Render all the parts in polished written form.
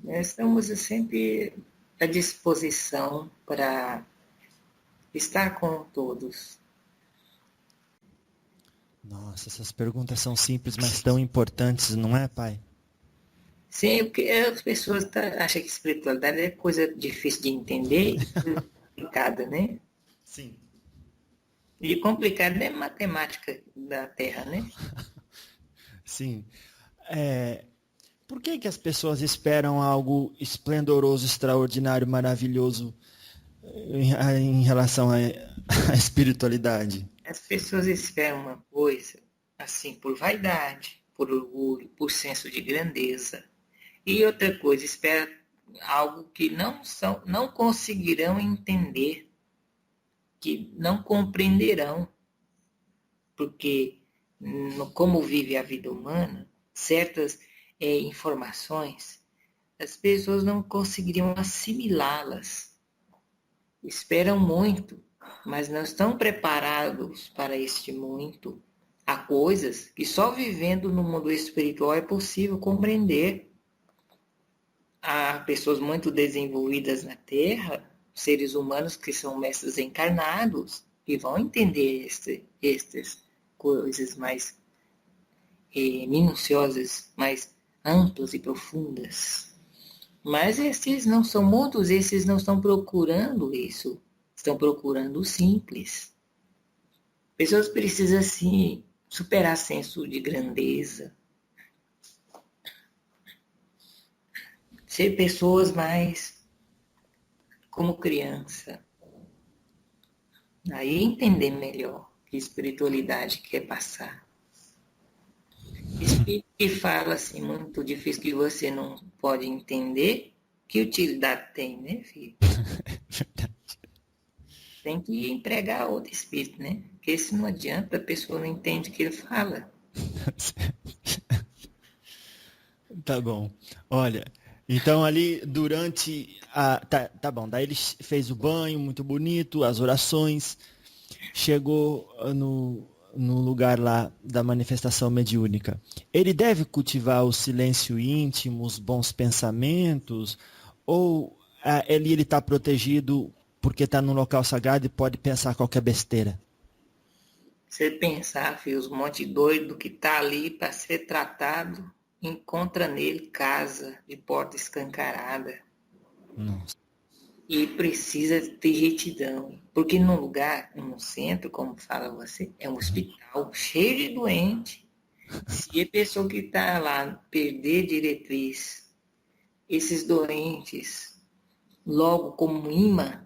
Nós estamos sempre à disposição para estar com todos. Nossa, essas perguntas são simples, mas tão importantes, não é, pai? Sim, porque as pessoas acham que espiritualidade é coisa difícil de entender e complicada, né? Sim. E complicada é matemática da Terra, né? Sim. Por que as pessoas esperam algo esplendoroso, extraordinário, maravilhoso em relação à espiritualidade? As pessoas esperam uma coisa, assim, por vaidade, por orgulho, por senso de grandeza. E outra coisa, espera algo que não conseguirão entender, que não compreenderão, porque como vive a vida humana, certas informações, as pessoas não conseguiriam assimilá-las. Esperam muito, mas não estão preparados para este muito. Há coisas que só vivendo no mundo espiritual é possível compreender. Há pessoas muito desenvolvidas na Terra, seres humanos que são mestres encarnados, que vão entender estas coisas mais minuciosas, mais amplas e profundas. Mas esses não são muitos, esses não estão procurando isso, estão procurando o simples. Pessoas precisam, sim, superar senso de grandeza, ser pessoas mais como criança. Aí entender melhor que espiritualidade quer passar. Espírito que fala assim, muito difícil que você não pode entender, que utilidade tem, né, filho? Tem que empregar outro espírito, né? Porque se não adianta, a pessoa não entende o que ele fala. Tá bom. Olha, então ali durante a. Tá bom, daí ele fez o banho muito bonito, as orações, chegou no lugar lá da manifestação mediúnica. Ele deve cultivar o silêncio íntimo, os bons pensamentos, ou ele está protegido porque está num local sagrado e pode pensar qualquer besteira? Você pensar, filho, os monte doido que tá ali para ser tratado, encontra nele casa de porta escancarada. Nossa. E precisa ter retidão. Porque num lugar, num centro, como fala você, é um hospital cheio de doente. Se a pessoa que está lá perder diretriz, esses doentes, logo como imã,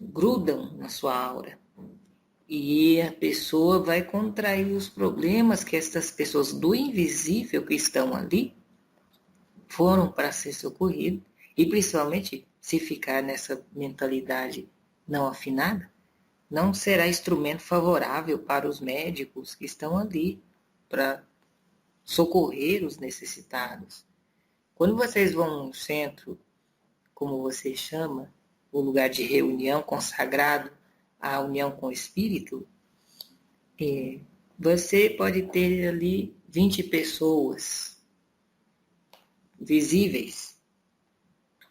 grudam na sua aura. E a pessoa vai contrair os problemas que essas pessoas do invisível que estão ali foram para ser socorridos. E principalmente se ficar nessa mentalidade não afinada, não será instrumento favorável para os médicos que estão ali para socorrer os necessitados. Quando vocês vão num centro, como você chama, o lugar de reunião consagrado à união com o Espírito, você pode ter ali 20 pessoas visíveis,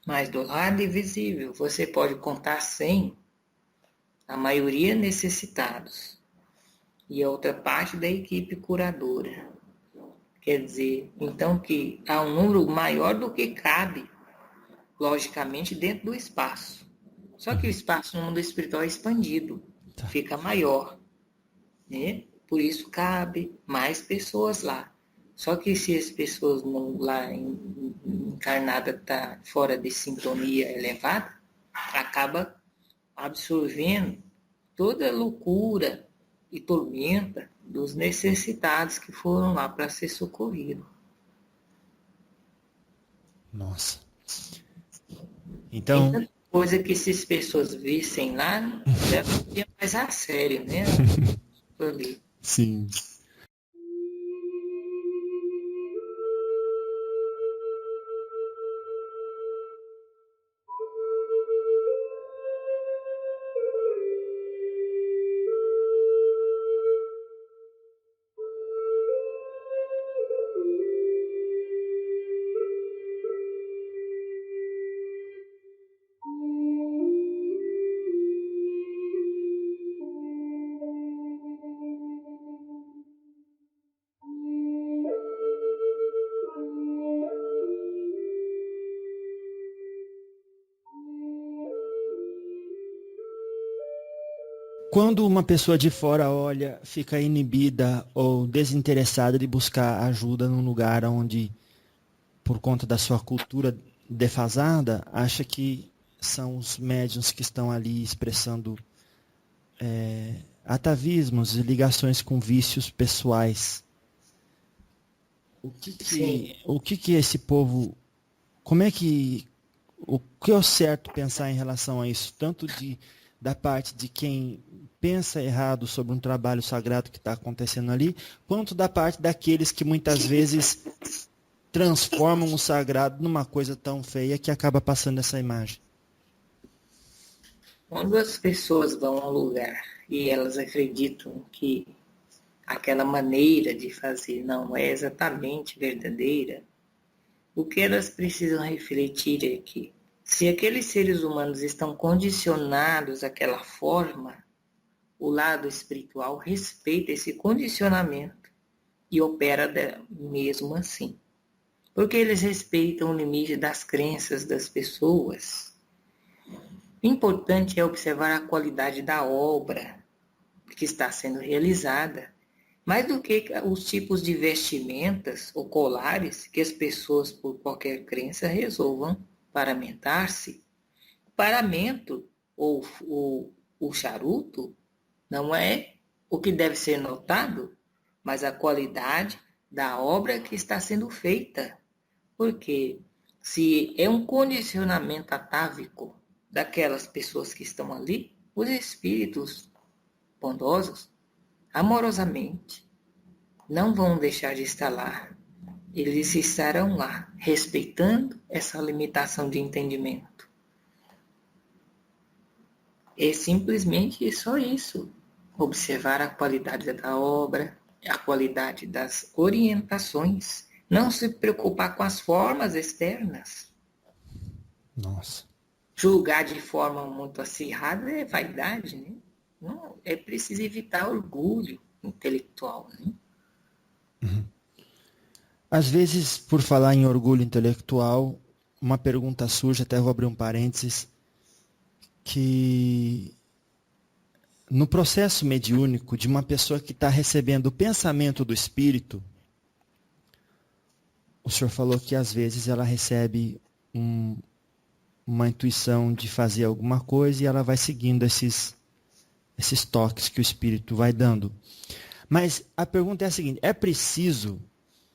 mas do lado invisível você pode contar 100, a maioria necessitados, e a outra parte da equipe curadora. Quer dizer, então que há um número maior do que cabe, logicamente, dentro do espaço. Só que o espaço no mundo espiritual é expandido, Tá. fica maior, né? Por isso cabe mais pessoas lá. Só que se as pessoas não, lá encarnada está fora de sintonia elevada, acaba absorvendo toda a loucura e tormenta dos necessitados que foram lá para ser socorridos. Nossa. Tem Então, tanta coisa que se as pessoas vissem lá, levaria mais a sério, né? Ali. sim. Quando uma pessoa de fora olha, fica inibida ou desinteressada de buscar ajuda num lugar onde, por conta da sua cultura defasada, acha que são os médiuns que estão ali expressando atavismos e ligações com vícios pessoais. Sim. O que esse povo, como é que, o que é o certo pensar em relação a isso, tanto da parte de quem pensa errado sobre um trabalho sagrado que está acontecendo ali, quanto da parte daqueles que muitas vezes transformam o sagrado numa coisa tão feia que acaba passando essa imagem. Quando as pessoas vão a um lugar e elas acreditam que aquela maneira de fazer não é exatamente verdadeira, o que elas precisam refletir é que, se aqueles seres humanos estão condicionados àquela forma, o lado espiritual respeita esse condicionamento e opera mesmo assim. Porque eles respeitam o limite das crenças das pessoas. O importante é observar a qualidade da obra que está sendo realizada, mais do que os tipos de vestimentas ou colares que as pessoas, por qualquer crença, resolvam paramentar-se. O paramento ou o charuto não é o que deve ser notado, mas a qualidade da obra que está sendo feita. Porque se é um condicionamento atávico daquelas pessoas que estão ali, os espíritos bondosos, amorosamente, não vão deixar de estar lá. Eles estarão lá, respeitando essa limitação de entendimento. É simplesmente só isso. Observar a qualidade da obra, a qualidade das orientações. Não se preocupar com as formas externas. Nossa. Julgar de forma muito acirrada é vaidade, né? Não, é preciso evitar orgulho intelectual, né? Uhum. Às vezes, por falar em orgulho intelectual, uma pergunta surge, até vou abrir um parênteses, que no processo mediúnico de uma pessoa que está recebendo o pensamento do espírito, o senhor falou que às vezes ela recebe uma intuição de fazer alguma coisa e ela vai seguindo esses toques que o espírito vai dando. Mas a pergunta é a seguinte: é preciso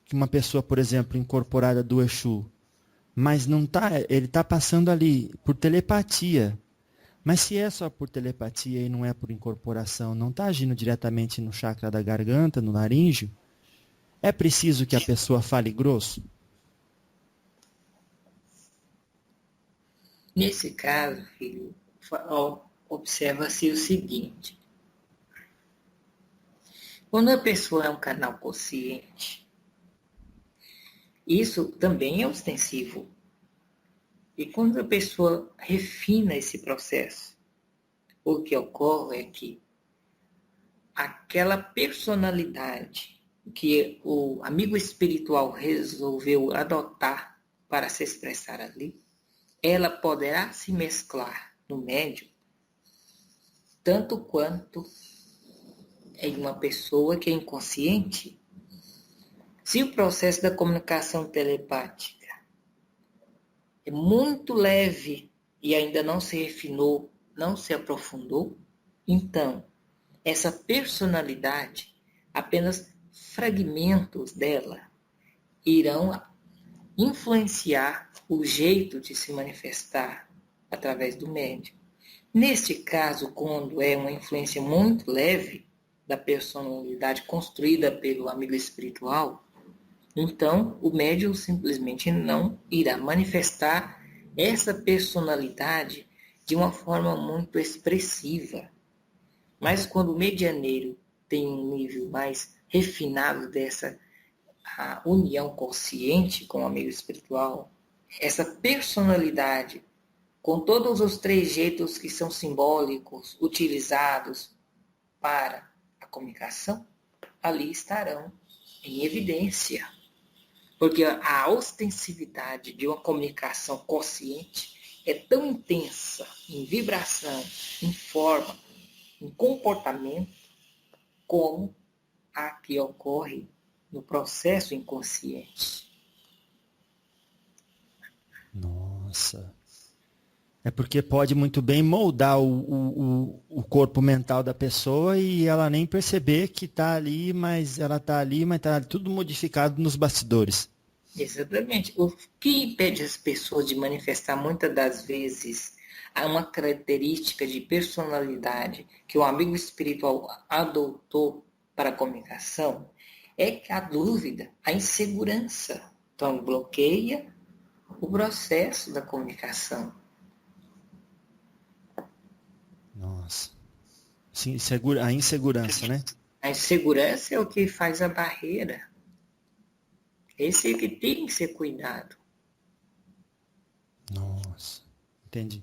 que uma pessoa, por exemplo, incorporada do Exu, mas não tá, ele está passando ali por telepatia. Mas se é só por telepatia e não é por incorporação, não está agindo diretamente no chakra da garganta, no laríngeo, é preciso que a pessoa fale grosso? Nesse caso, filho, observa-se o seguinte: quando a pessoa é um canal consciente, isso também é ostensivo. E quando a pessoa refina esse processo, o que ocorre é que aquela personalidade que o amigo espiritual resolveu adotar para se expressar ali, ela poderá se mesclar no médium tanto quanto em uma pessoa que é inconsciente. Se o processo da comunicação telepática é muito leve e ainda não se refinou, não se aprofundou, então essa personalidade, apenas fragmentos dela, irão influenciar o jeito de se manifestar através do médium. Neste caso, quando é uma influência muito leve da personalidade construída pelo amigo espiritual, então o médium simplesmente não irá manifestar essa personalidade de uma forma muito expressiva. Mas quando o medianeiro tem um nível mais refinado dessa união consciente com o amigo espiritual, essa personalidade, com todos os trejeitos que são simbólicos utilizados para a comunicação, ali estarão em evidência. Porque a ostensividade de uma comunicação consciente é tão intensa em vibração, em forma, um comportamento como a que ocorre no processo inconsciente. Nossa. É porque pode muito bem moldar o corpo mental da pessoa e ela nem perceber que está ali, mas ela está ali, mas está tudo modificado nos bastidores. Exatamente. O que impede as pessoas de manifestar muitas das vezes uma característica de personalidade que o amigo espiritual adotou para a comunicação é que a dúvida, a insegurança, então bloqueia o processo da comunicação. Nossa. Sim, a insegurança, né? A insegurança é o que faz a barreira. Esse é que tem que ser cuidado. Nossa, entendi.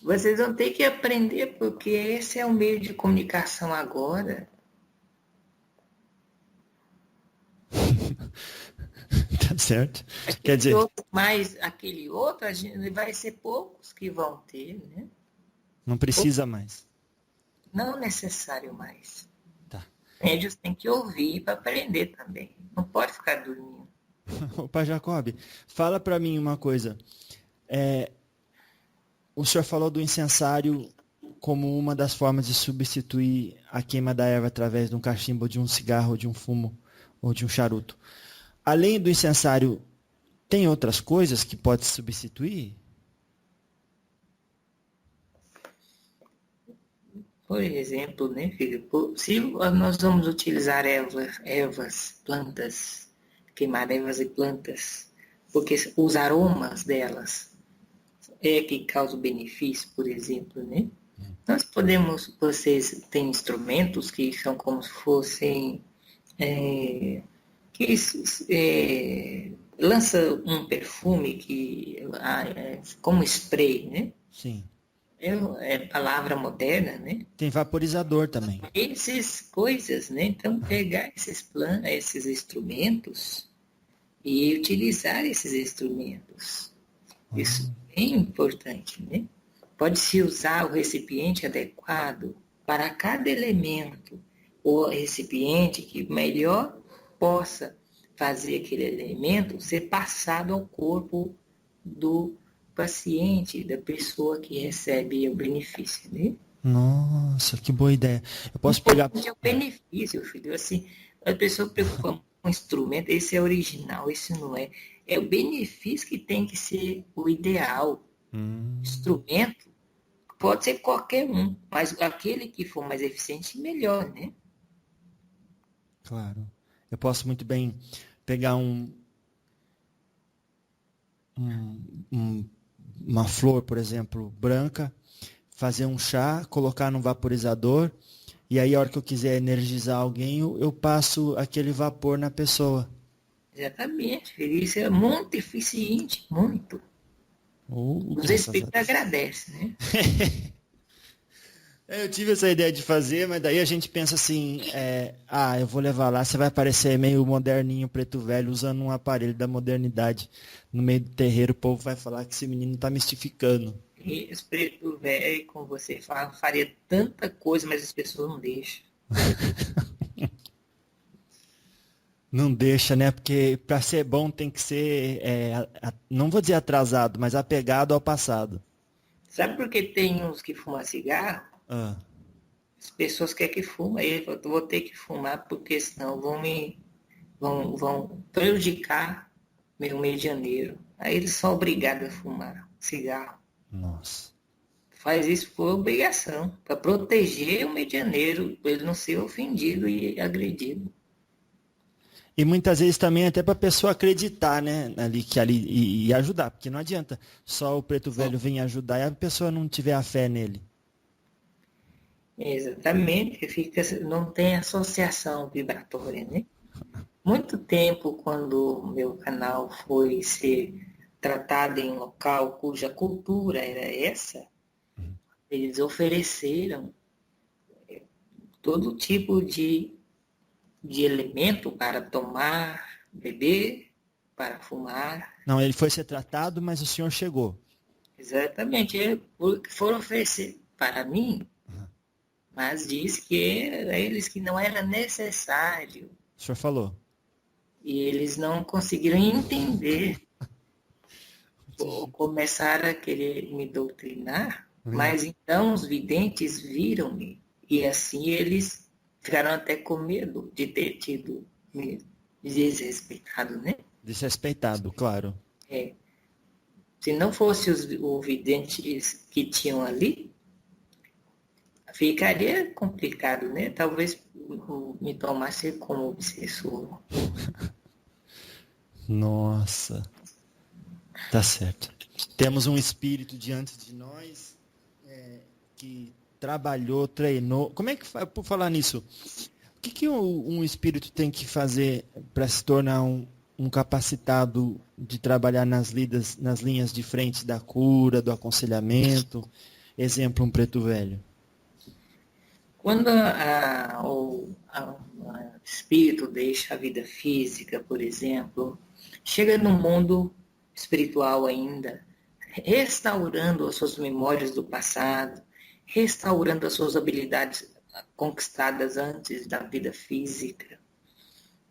Vocês vão ter que aprender, porque esse é o meio de comunicação agora. Tá certo. Quer dizer, Mas aquele outro, a gente, vai ser poucos que vão ter, né? não precisa mais. Não necessário mais. Tá. Eles têm que ouvir para aprender também. Não pode ficar dormindo. Opa, Jacob, fala para mim uma coisa. O senhor falou do incensário como uma das formas de substituir a queima da erva através de um cachimbo, de um cigarro, de um fumo ou de um charuto. Além do incensário, tem outras coisas que pode substituir? Por exemplo, né, filho? Se nós vamos utilizar ervas, plantas, queimar ervas e plantas, porque os aromas delas é que causam benefício, por exemplo, né? Nós podemos, vocês têm instrumentos que são como se fossem, lança um perfume como spray, né? Sim. É palavra moderna, né? Tem vaporizador também. Essas coisas, né? Então, pegar esses instrumentos e utilizar esses instrumentos. Isso é importante, né? Pode-se usar o recipiente adequado para cada elemento, o recipiente que melhor possa fazer aquele elemento ser passado ao corpo do paciente, da pessoa que recebe o benefício, né? Nossa, que boa ideia. Eu posso pegar. É o benefício, filho. Assim, a pessoa preocupa com o instrumento, esse é original, esse não é. É o benefício que tem que ser o ideal. Instrumento pode ser qualquer um, mas aquele que for mais eficiente, melhor, né? Claro. Eu posso muito bem pegar uma flor, por exemplo, branca, fazer um chá, colocar num vaporizador, e aí a hora que eu quiser energizar alguém, eu passo aquele vapor na pessoa. Exatamente, filho. Isso é muito eficiente, muito. Os espíritos agradecem, né? Eu tive essa ideia de fazer, mas daí a gente pensa assim, eu vou levar lá, você vai parecer meio moderninho, preto velho, usando um aparelho da modernidade no meio do terreiro, o povo vai falar que esse menino está mistificando. E esse preto velho, como você fala, faria tanta coisa, mas as pessoas não deixam. Não deixa, né? Porque para ser bom tem que ser, não vou dizer atrasado, mas apegado ao passado. Sabe por que tem uns que fumam cigarro? As pessoas querem que fuma, aí eu vou ter que fumar porque senão vão prejudicar meu medianeiro. Aí eles são obrigados a fumar cigarro. Nossa. Faz isso por obrigação, para proteger o medianeiro, para ele não ser ofendido e agredido. E muitas vezes também até para a pessoa acreditar, né? E ajudar, porque não adianta só o preto velho vir ajudar e a pessoa não tiver a fé nele. Exatamente, não tem associação vibratória, né? Muito tempo, quando o meu canal foi ser tratado em um local cuja cultura era essa, eles ofereceram todo tipo de elemento para tomar, beber, para fumar. Não, ele foi ser tratado, mas o senhor chegou. Exatamente, foram oferecer para mim mas diz que a eles que não era necessário. O senhor falou. E eles não conseguiram entender, ou começaram a querer me doutrinar, mas então os videntes viram-me, e assim eles ficaram até com medo de ter tido me desrespeitado, né? Desrespeitado, claro. É, se não fosse os videntes que tinham ali, ficaria complicado, né? Talvez me tomasse como obsessor. Nossa, tá certo. Temos um espírito diante de nós que trabalhou, treinou. Como é que faz, por falar nisso, o que um espírito tem que fazer para se tornar um capacitado de trabalhar nas linhas de frente da cura, do aconselhamento? Exemplo, um preto velho. Quando o espírito deixa a vida física, por exemplo, chega no mundo espiritual ainda, restaurando as suas memórias do passado, restaurando as suas habilidades conquistadas antes da vida física,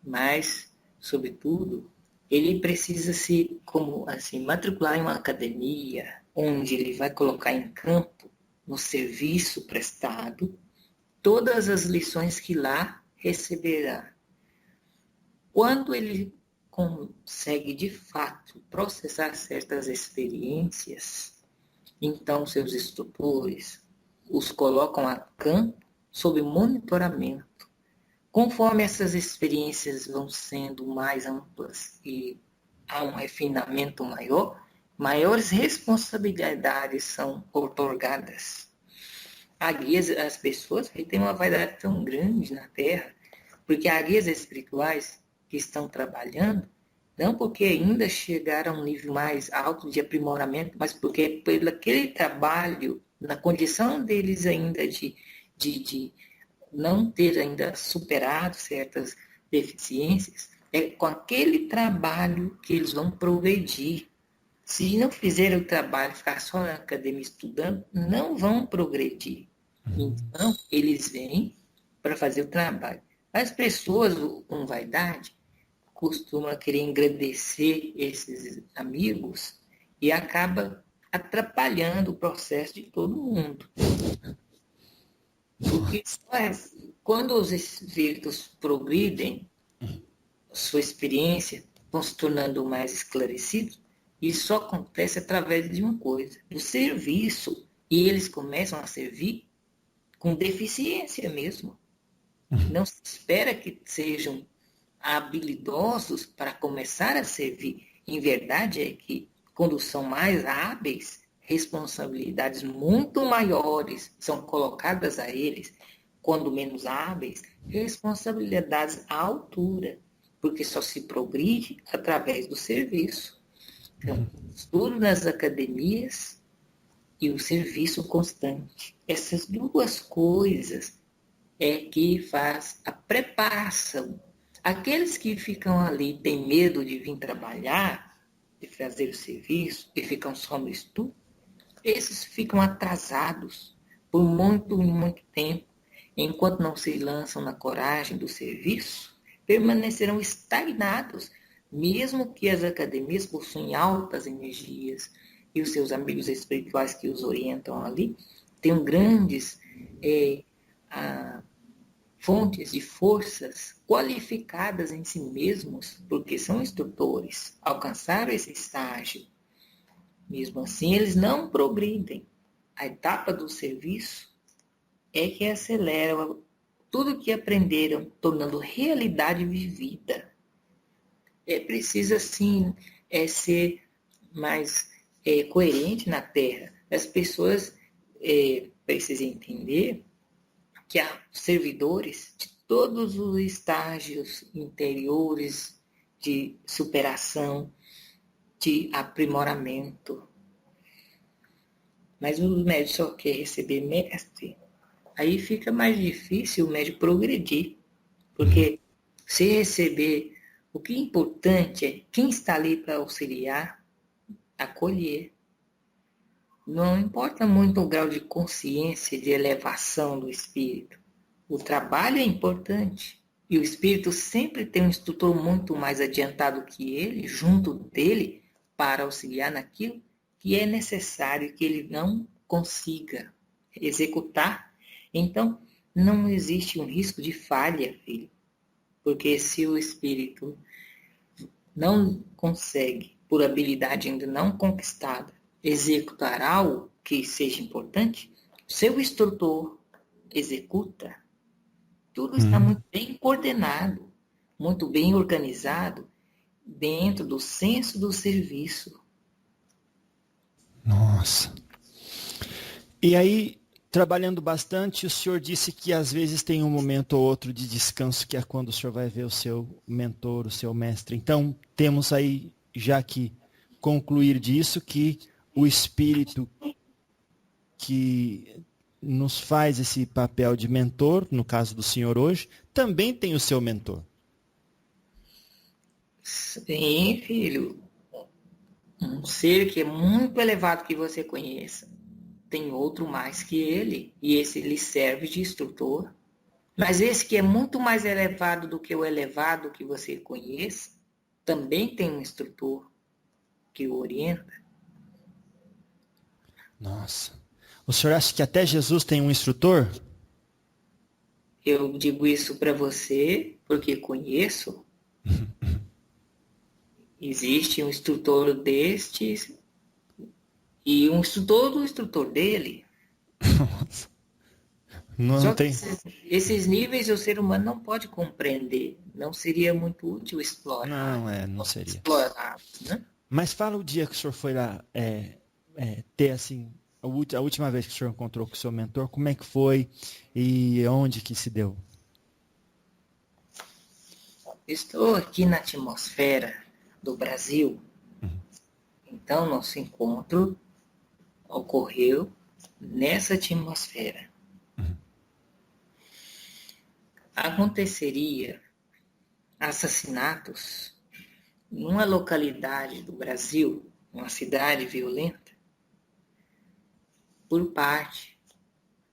mas, sobretudo, ele precisa se, como assim, matricular em uma academia, onde ele vai colocar em campo, no serviço prestado, todas as lições que lá receberá. Quando ele consegue, de fato, processar certas experiências, então seus instrutores os colocam a campo sob monitoramento. Conforme essas experiências vão sendo mais amplas e há um refinamento maior, maiores responsabilidades são otorgadas. Há guias, as pessoas têm uma vaidade tão grande na Terra, porque há guias espirituais que estão trabalhando, não porque ainda chegaram a um nível mais alto de aprimoramento, mas porque pelo aquele trabalho, na condição deles ainda de não ter ainda superado certas deficiências, é com aquele trabalho que eles vão progredir. Se não fizerem o trabalho, ficar só na academia estudando, não vão progredir. Então, eles vêm para fazer o trabalho. As pessoas com vaidade costumam querer engrandecer esses amigos e acaba atrapalhando o processo de todo mundo. Porque quando os espíritos progridem, sua experiência vão se tornando mais esclarecidos, isso só acontece através de uma coisa, do serviço. E eles começam a servir com deficiência mesmo. Não se espera que sejam habilidosos para começar a servir. Em verdade é que, quando são mais hábeis, responsabilidades muito maiores são colocadas a eles. Quando menos hábeis, responsabilidades à altura, porque só se progride através do serviço. Então, estudo nas academias e o serviço constante. Essas duas coisas é que faz a preparação. Aqueles que ficam ali, têm medo de vir trabalhar, de fazer o serviço, e ficam só no estudo, esses ficam atrasados por muito tempo. Enquanto não se lançam na coragem do serviço, permanecerão estagnados, mesmo que as academias possuem altas energias e os seus amigos espirituais que os orientam ali tenham grandes fontes de forças qualificadas em si mesmos, porque são instrutores, alcançaram esse estágio. Mesmo assim, eles não progridem. A etapa do serviço é que acelera tudo que aprenderam, tornando realidade vivida. É preciso, assim, ser mais coerente na Terra. As pessoas precisam entender que há servidores de todos os estágios interiores de superação, de aprimoramento. Mas o médico só quer receber mestre, aí fica mais difícil o médico progredir, porque se receber, o que é importante é quem está ali para auxiliar, acolher. Não importa muito o grau de consciência, de elevação do espírito. O trabalho é importante. E o espírito sempre tem um instrutor muito mais adiantado que ele, junto dele, para auxiliar naquilo que é necessário que ele não consiga executar. Então, não existe um risco de falha, filho. Porque se o espírito não consegue, por habilidade ainda não conquistada, executar algo que seja importante, seu instrutor executa. Tudo está muito bem coordenado, muito bem organizado, dentro do senso do serviço. Nossa. E aí, trabalhando bastante, o senhor disse que às vezes tem um momento ou outro de descanso, que é quando o senhor vai ver o seu mentor, o seu mestre. Então, temos aí, já que concluir disso, que o espírito que nos faz esse papel de mentor, no caso do senhor hoje, também tem o seu mentor. Sim, filho. Um ser que é muito elevado que você conheça. Tem outro mais que ele, e esse lhe serve de instrutor. Mas esse que é muito mais elevado do que o elevado que você conheça, também tem um instrutor que o orienta. Nossa. O senhor acha que até Jesus tem um instrutor? Eu digo isso para você porque conheço. Existe um instrutor destes e um instrutor do instrutor dele. Nossa. Não Só que tem. esses níveis o ser humano não pode compreender. Não seria muito útil explorar, Não seria. explorá-los, né? Mas fala o dia que o senhor foi lá ter assim, a última vez que o senhor encontrou com o seu mentor, como é que foi e onde que se deu? Estou aqui na atmosfera do Brasil. Então, nosso encontro ocorreu nessa atmosfera. Aconteceria assassinatos numa localidade do Brasil, uma cidade violenta, por parte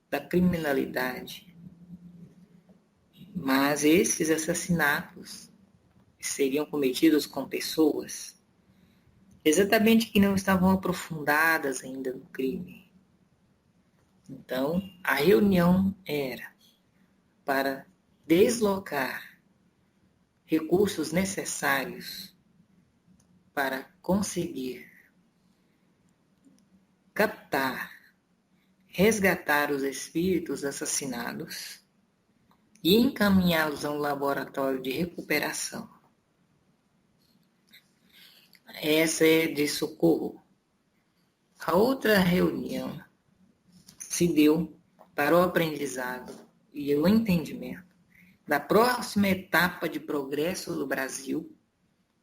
da criminalidade. Mas esses assassinatos seriam cometidos com pessoas exatamente que não estavam aprofundadas ainda no crime. Então, a reunião era para deslocar recursos necessários para conseguir captar, resgatar os espíritos assassinados e encaminhá-los a um laboratório de recuperação. Essa é de socorro. A outra reunião se deu para o aprendizado e o entendimento da próxima etapa de progresso do Brasil,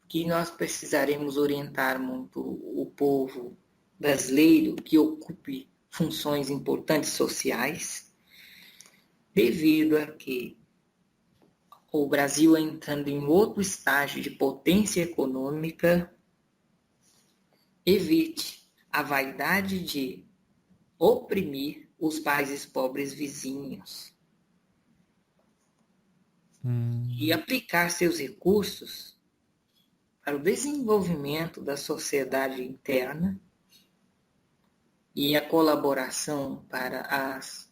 que nós precisaremos orientar muito o povo brasileiro que ocupe funções importantes sociais, devido a que o Brasil entrando em outro estágio de potência econômica, evite a vaidade de oprimir os países pobres vizinhos e aplicar seus recursos para o desenvolvimento da sociedade interna e a colaboração para as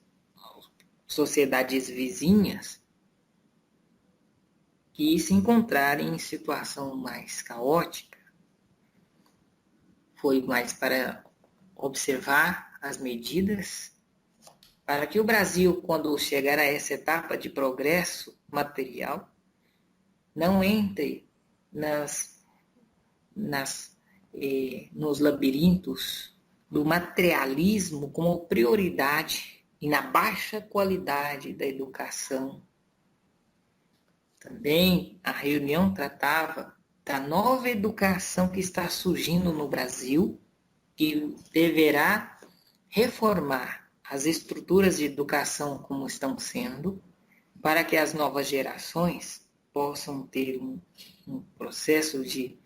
sociedades vizinhas que se encontrarem em situação mais caótica. Foi mais para observar as medidas para que o Brasil, quando chegar a essa etapa de progresso material, não entre nos labirintos do materialismo como prioridade e na baixa qualidade da educação. Também a reunião tratava da nova educação que está surgindo no Brasil, que deverá reformar as estruturas de educação como estão sendo, para que as novas gerações possam ter um processo de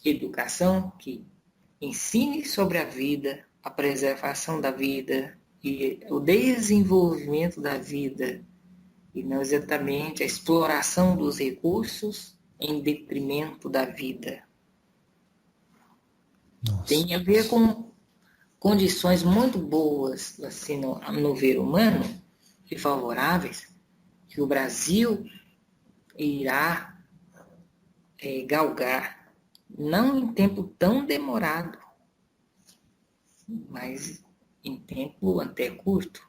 educação que ensine sobre a vida a preservação da vida e o desenvolvimento da vida, e não exatamente a exploração dos recursos em detrimento da vida. Nossa. Tem a ver com condições muito boas assim, no ver humano e favoráveis que o Brasil irá galgar, não em tempo tão demorado, mas em tempo até curto.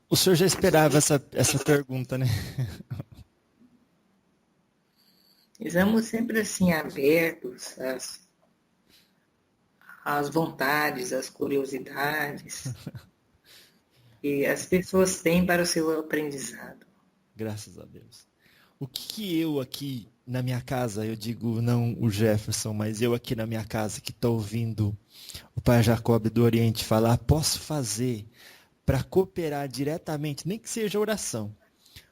O senhor já esperava essa pergunta, né? Estamos sempre assim abertos às vontades, às curiosidades que as pessoas têm para o seu aprendizado. Graças a Deus. O que eu aqui na minha casa, eu digo não o Jefferson, mas eu aqui na minha casa que estou ouvindo o Pai Jacob do Oriente falar, posso fazer para cooperar diretamente, nem que seja oração.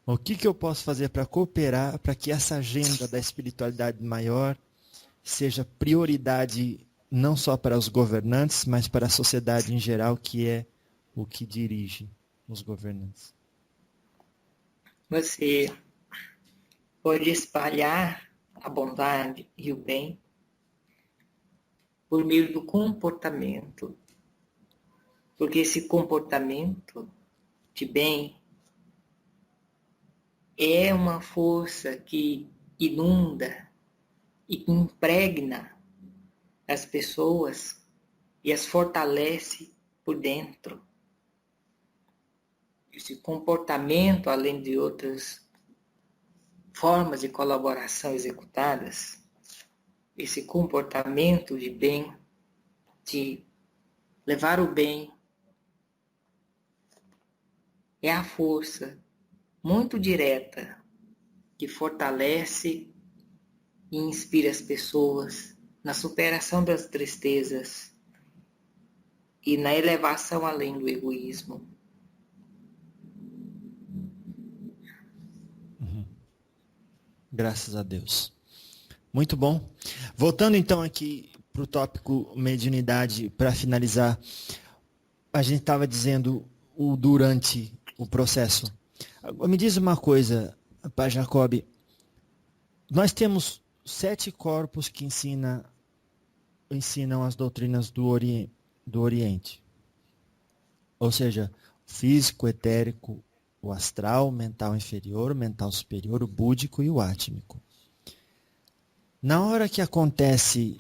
O que eu posso fazer para cooperar para que essa agenda da espiritualidade maior seja prioridade não só para os governantes, mas para a sociedade em geral, que é o que dirige os governantes? Você pode espalhar a bondade e o bem por meio do comportamento, porque esse comportamento de bem é uma força que inunda e que impregna as pessoas e as fortalece por dentro. Esse comportamento, além de outras formas de colaboração executadas, esse comportamento de bem, de levar o bem, é a força muito direta que fortalece e inspira as pessoas na superação das tristezas e na elevação além do egoísmo. Graças a Deus. Muito bom. Voltando então aqui para o tópico mediunidade, para finalizar, a gente estava dizendo o durante o processo. Me diz uma coisa, Pai Jacob, nós temos 7 corpos que ensinam as doutrinas do Oriente. Ou seja, físico, etérico, o astral, o mental inferior, o mental superior, o búdico e o átmico. Na hora que acontece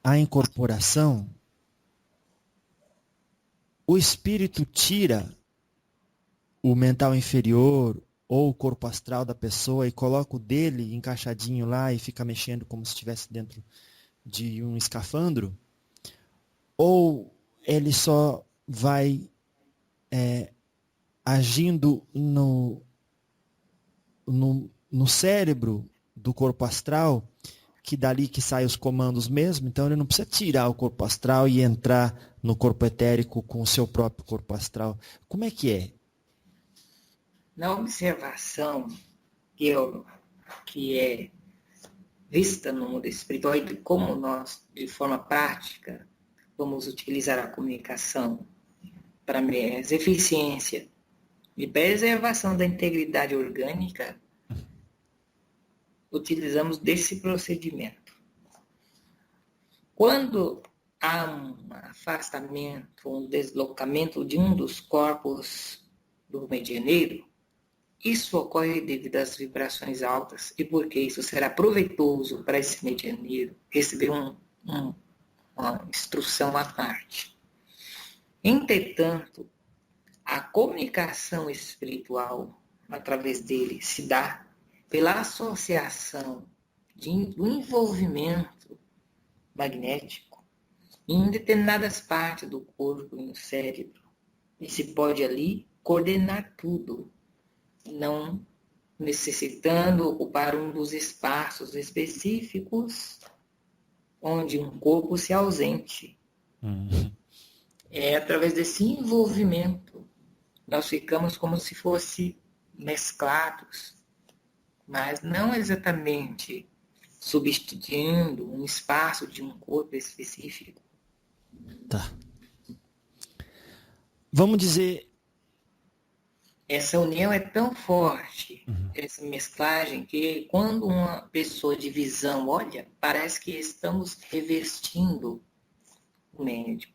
a incorporação, o espírito tira o mental inferior ou o corpo astral da pessoa e coloca o dele encaixadinho lá e fica mexendo como se estivesse dentro de um escafandro? Ou ele só vai agindo no cérebro do corpo astral, que dali que saem os comandos mesmo, então ele não precisa tirar o corpo astral e entrar no corpo etérico com o seu próprio corpo astral. Como é que é? Na observação que é vista no mundo espiritual e de como nós, de forma prática, vamos utilizar a comunicação para mais eficiência e preservação da integridade orgânica, utilizamos desse procedimento. Quando há um afastamento, um deslocamento de um dos corpos do medianeiro, isso ocorre devido às vibrações altas e porque isso será proveitoso para esse medianeiro receber uma instrução à parte. Entretanto, a comunicação espiritual através dele se dá pela associação do envolvimento magnético em determinadas partes do corpo e no cérebro. E se pode ali coordenar tudo, não necessitando ocupar um dos espaços específicos onde um corpo se ausente. É através desse envolvimento nós ficamos como se fosse mesclados, mas não exatamente substituindo um espaço de um corpo específico. Tá. Vamos dizer... Essa união é tão forte, essa mesclagem, que quando uma pessoa de visão olha, parece que estamos revestindo o médium.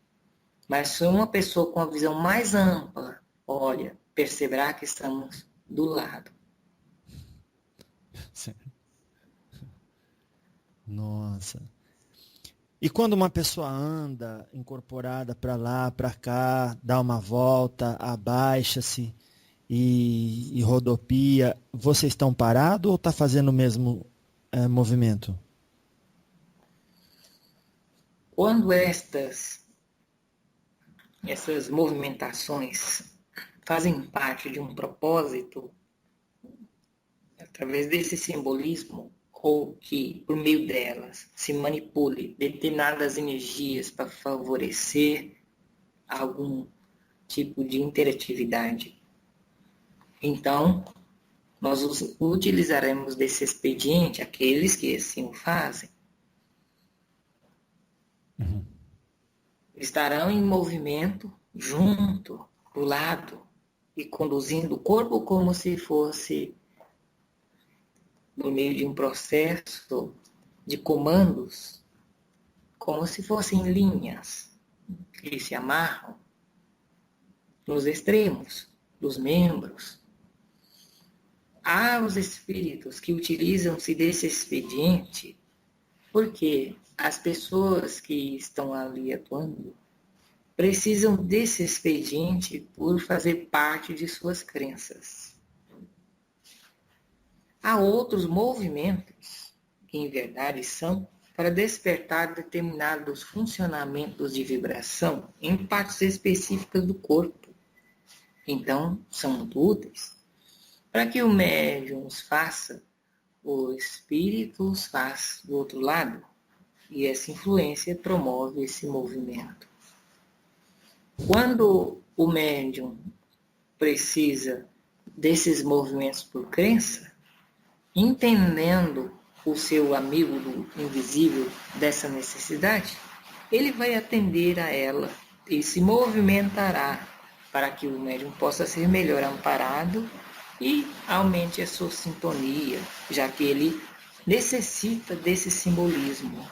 Mas se uma pessoa com a visão mais ampla olha, perceberá que estamos do lado. Nossa. E quando uma pessoa anda incorporada para lá, para cá, dá uma volta, abaixa-se e rodopia, vocês estão parados ou está fazendo o mesmo movimento? Quando essas movimentações fazem parte de um propósito, através desse simbolismo, ou que, por meio delas, se manipule determinadas energias para favorecer algum tipo de interatividade. Então, nós utilizaremos desse expediente aqueles que assim o fazem. Estarão em movimento, junto, do lado, e conduzindo o corpo como se fosse no meio de um processo de comandos, como se fossem linhas que se amarram nos extremos dos membros. Há os espíritos que utilizam-se desse expediente porque as pessoas que estão ali atuando precisam desse expediente por fazer parte de suas crenças. Há outros movimentos que, em verdade, são para despertar determinados funcionamentos de vibração em partes específicas do corpo. Então, são úteis para que o médium os faça, o espírito os faz do outro lado, e essa influência promove esse movimento. Quando o médium precisa desses movimentos por crença, entendendo o seu amigo do invisível dessa necessidade, ele vai atender a ela e se movimentará para que o médium possa ser melhor amparado e aumente a sua sintonia, já que ele necessita desse simbolismo.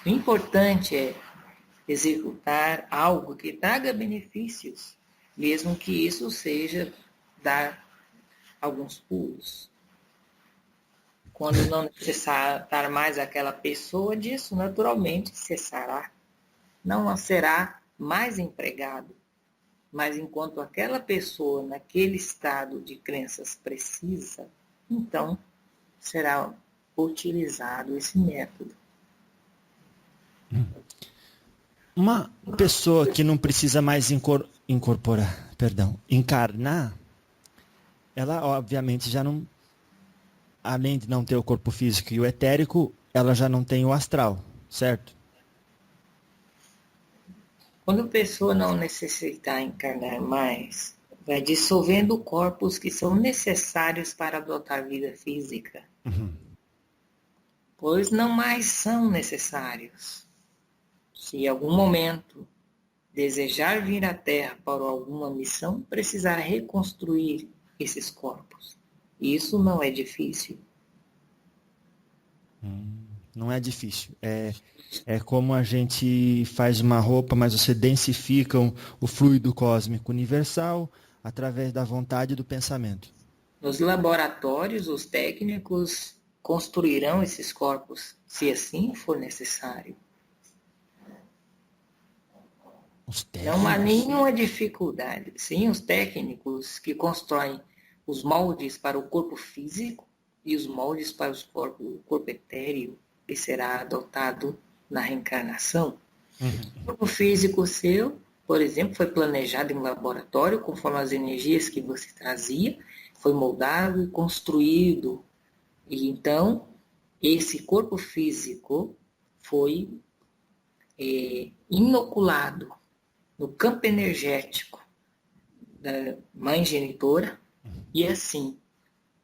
O importante é executar algo que traga benefícios, mesmo que isso seja dar alguns pulos. Quando não necessitar mais aquela pessoa, disso naturalmente cessará. Não será mais empregado. Mas enquanto aquela pessoa naquele estado de crenças precisa, então será utilizado esse método. Uma pessoa que não precisa mais encarnar, ela obviamente já não, além de não ter o corpo físico e o etérico, ela já não tem o astral, certo? Quando a pessoa não necessitar encarnar mais, vai dissolvendo corpos que são necessários para adotar a vida física, pois não mais são necessários. Se em algum momento desejar vir à Terra para alguma missão, precisará reconstruir esses corpos. Isso não é difícil. Não é difícil. É como a gente faz uma roupa, mas você densifica o fluido cósmico universal através da vontade e do pensamento. Nos laboratórios, os técnicos construirão esses corpos, se assim for necessário. Não há nenhuma dificuldade. Sim, os técnicos que constroem os moldes para o corpo físico e os moldes para o corpo etéreo, que será adotado na reencarnação. O corpo físico seu, por exemplo, foi planejado em um laboratório, conforme as energias que você trazia, foi moldado e construído. E então, esse corpo físico foi inoculado no campo energético da mãe genitora, e assim,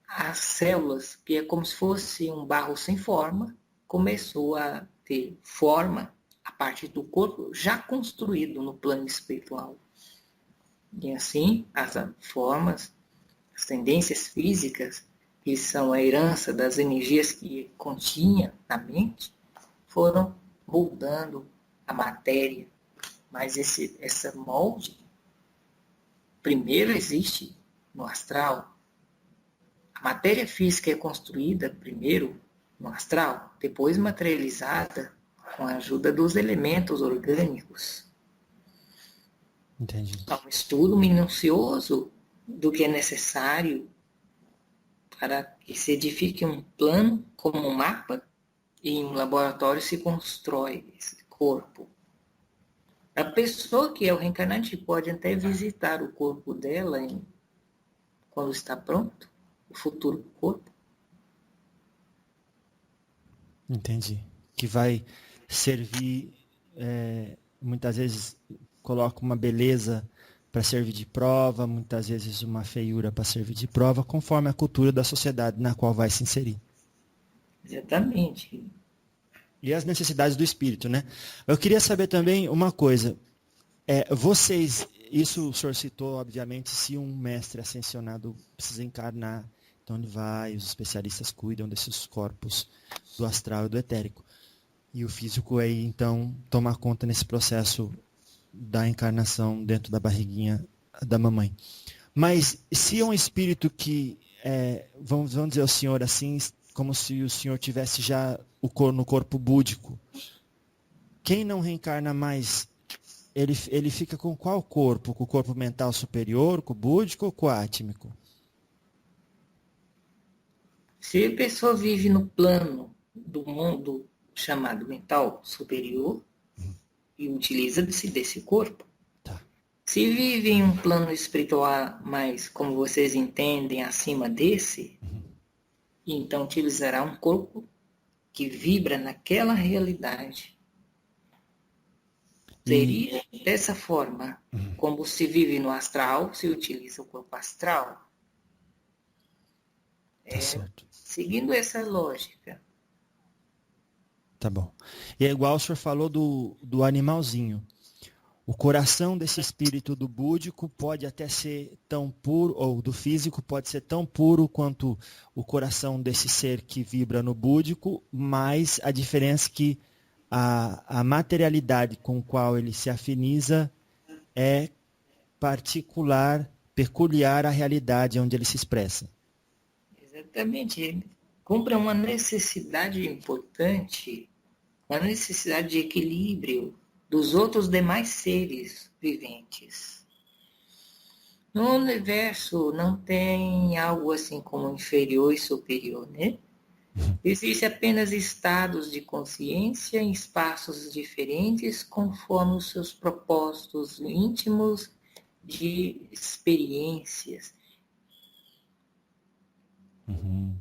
as células, que é como se fosse um barro sem forma, começou a ter forma a partir do corpo já construído no plano espiritual. E assim, as formas, as tendências físicas, que são a herança das energias que continha na mente, foram moldando a matéria. Mas essa molde, primeiro existe no astral. A matéria física é construída primeiro no astral, depois materializada com a ajuda dos elementos orgânicos. Entendi. Há um estudo minucioso do que é necessário para que se edifique um plano como um mapa e em um laboratório se constrói esse corpo. A pessoa que é o reencarnante pode até visitar o corpo dela quando está pronto, o futuro corpo. Entendi. Que vai servir, muitas vezes coloca uma beleza para servir de prova, muitas vezes uma feiura para servir de prova, conforme a cultura da sociedade na qual vai se inserir. Exatamente. E as necessidades do espírito, né? Eu queria saber também uma coisa. Vocês, isso o senhor citou, obviamente, se um mestre ascensionado precisa encarnar, então ele vai, os especialistas cuidam desses corpos do astral e do etérico. E o físico aí, então, toma conta nesse processo da encarnação dentro da barriguinha da mamãe. Mas se é um espírito que, vamos dizer ao senhor assim, como se o senhor tivesse já no corpo búdico, quem não reencarna mais, ele fica com qual corpo? Com o corpo mental superior, com o búdico ou com o átmico? Se a pessoa vive no plano do mundo chamado mental superior e utiliza-se desse corpo, Tá. se vive em um plano espiritual mais, como vocês entendem, acima desse, então utilizará um corpo que vibra naquela realidade. Seria dessa forma, como se vive no astral, se utiliza o corpo astral. Tá certo. Seguindo essa lógica. Tá bom. E é igual o senhor falou do animalzinho. O coração desse espírito do búdico pode até ser tão puro, ou do físico pode ser tão puro quanto o coração desse ser que vibra no búdico, mas a diferença é que a materialidade com a qual ele se afiniza é particular, peculiar à realidade onde ele se expressa. Exatamente. Ele cumpre uma necessidade importante, uma necessidade de equilíbrio dos outros demais seres viventes. No universo não tem algo assim como inferior e superior, né? Existem apenas estados de consciência em espaços diferentes conforme os seus propósitos íntimos de experiências. Uhum.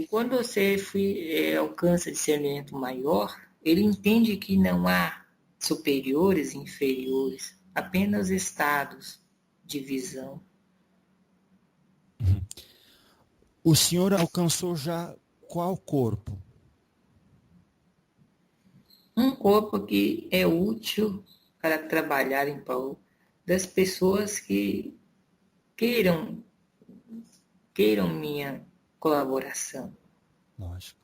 Quando você alcança discernimento maior, ele entende que não há superiores e inferiores, apenas estados de visão. O senhor alcançou já qual corpo? Um corpo que é útil para trabalhar em prol das pessoas que queiram minha colaboração. Lógico.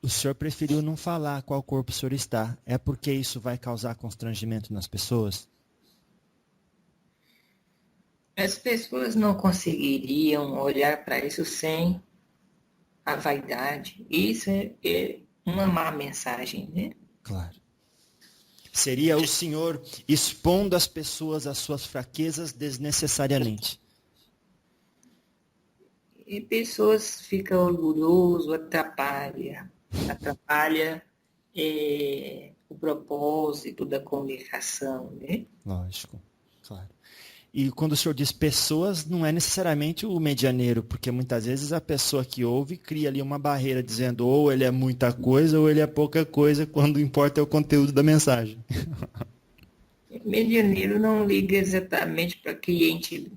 O senhor preferiu não falar qual corpo o senhor está. É porque isso vai causar constrangimento nas pessoas? As pessoas não conseguiriam olhar para isso sem a vaidade. Isso é uma má mensagem, né? Claro. Seria o senhor expondo as pessoas às suas fraquezas desnecessariamente. E pessoas ficam orgulhosas, atrapalha o propósito da comunicação, né? Lógico, claro. E quando o senhor diz pessoas, não é necessariamente o medianeiro, porque muitas vezes a pessoa que ouve cria ali uma barreira dizendo ou ele é muita coisa ou ele é pouca coisa, quando importa é o conteúdo da mensagem. O medianeiro não liga exatamente para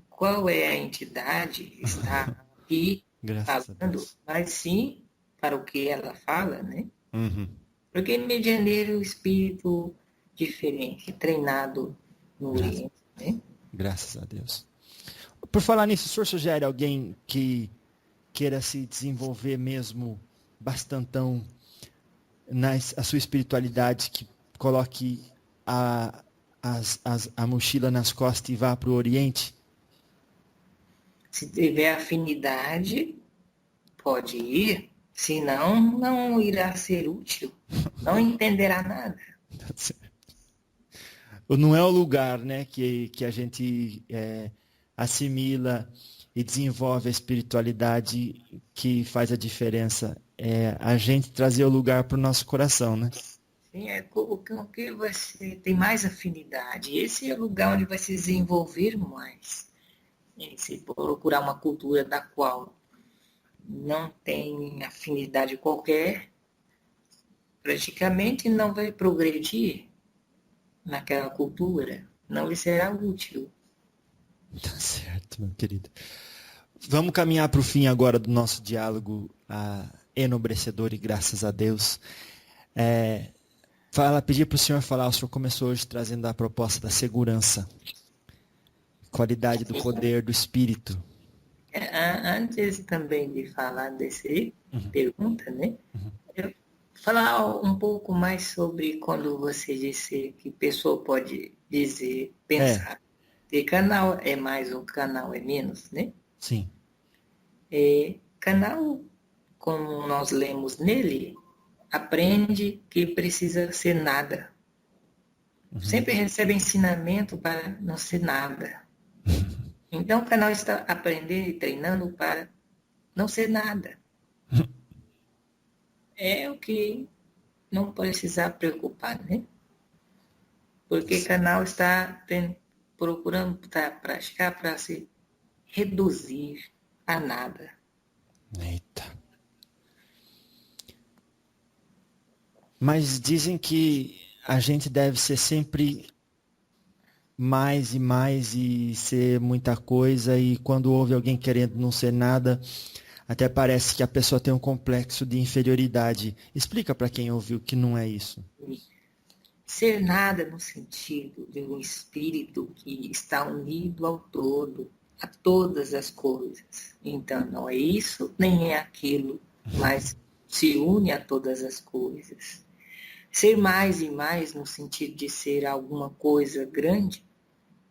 qual é a entidade que está aqui falando, mas sim para o que ela fala, né? Uhum. Porque no Rio de Janeiro é um espírito diferente, treinado no Oriente, né? Graças a Deus. Por falar nisso, o senhor sugere alguém que queira se desenvolver mesmo bastantão a sua espiritualidade, que coloque a, a mochila nas costas e vá para o Oriente? Se tiver afinidade, pode ir, senão não irá ser útil, não entenderá nada. Não é o lugar, né, que a gente assimila e desenvolve a espiritualidade que faz a diferença. É a gente trazer o lugar para o nosso coração, né? Sim, é com o que você tem mais afinidade. Esse é o lugar onde vai se desenvolver mais. E se procurar uma cultura da qual não tem afinidade qualquer, praticamente não vai progredir naquela cultura, não lhe será útil. Tá certo, meu querido. Vamos caminhar para o fim agora do nosso diálogo enobrecedor e graças a Deus. Pedir para o senhor falar, o senhor começou hoje trazendo a proposta da segurança, qualidade do poder do espírito. Antes também de falar desse Uhum. pergunta, né? Uhum. Eu falar um pouco mais sobre quando você disse que pessoa pode dizer, pensar que canal é mais ou canal é menos, né? Sim. Canal, como nós lemos nele, aprende que precisa ser nada. Uhum. Sempre recebe ensinamento para não ser nada. Então o canal está aprendendo e treinando para não ser nada. É o que não precisar preocupar, né? Porque canal está procurando praticar para se reduzir a nada. Eita. Mas dizem que a gente deve ser sempre mais e mais e ser muita coisa, e quando ouve alguém querendo não ser nada, até parece que a pessoa tem um complexo de inferioridade. Explica para quem ouviu que não é isso. Ser nada no sentido de um espírito que está unido ao todo, a todas as coisas. Então, não é isso, nem é aquilo, mas se une a todas as coisas. Ser mais e mais no sentido de ser alguma coisa grande